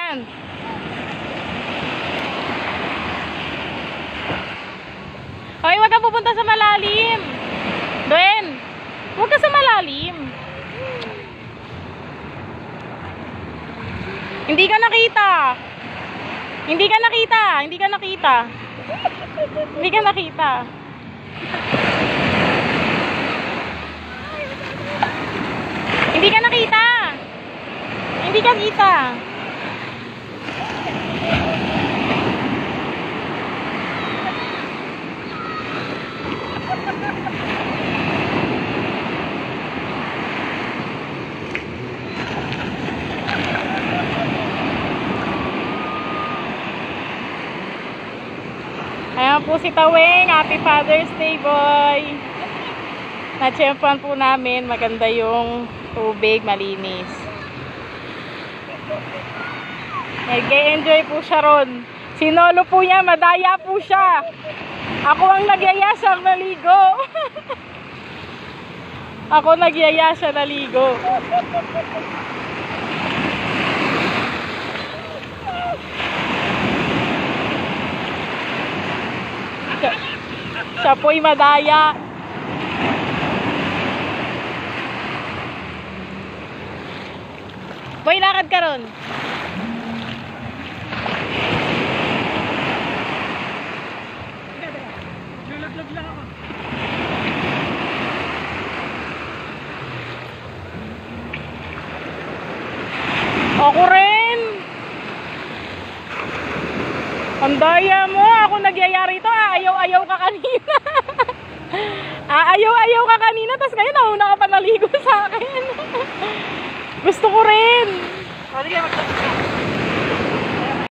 dyan. Hoy, wag ka pupunta sa malalim. Duen, wag ka sa malalim. Hindi ka nakita. Hindi ka nakita. Hindi ka nakita. Hindi ka nakita. Hindi ka nakita. Hindi ka kita. Ayan po si Taweng. Happy Father's Day, boy. Na-tsempuan po namin. Maganda yung tubig, malinis. Nag-enjoy po siya ron. Sinolo po niya, madaya po siya. Ako ang nagyaya siyang naligo. Ako nagyaya siya naligo. Siya po'y madaya. Boy, lakad ka ron. Lulog lang ako. Ako rin. Ang daya mo. Ako nagyaya rito. Ayaw-ayaw ka kanina. Ayaw-ayaw ka kanina. Tapos ngayon nauna ka pa naligo sa akin. Gusto ko rin. Sige,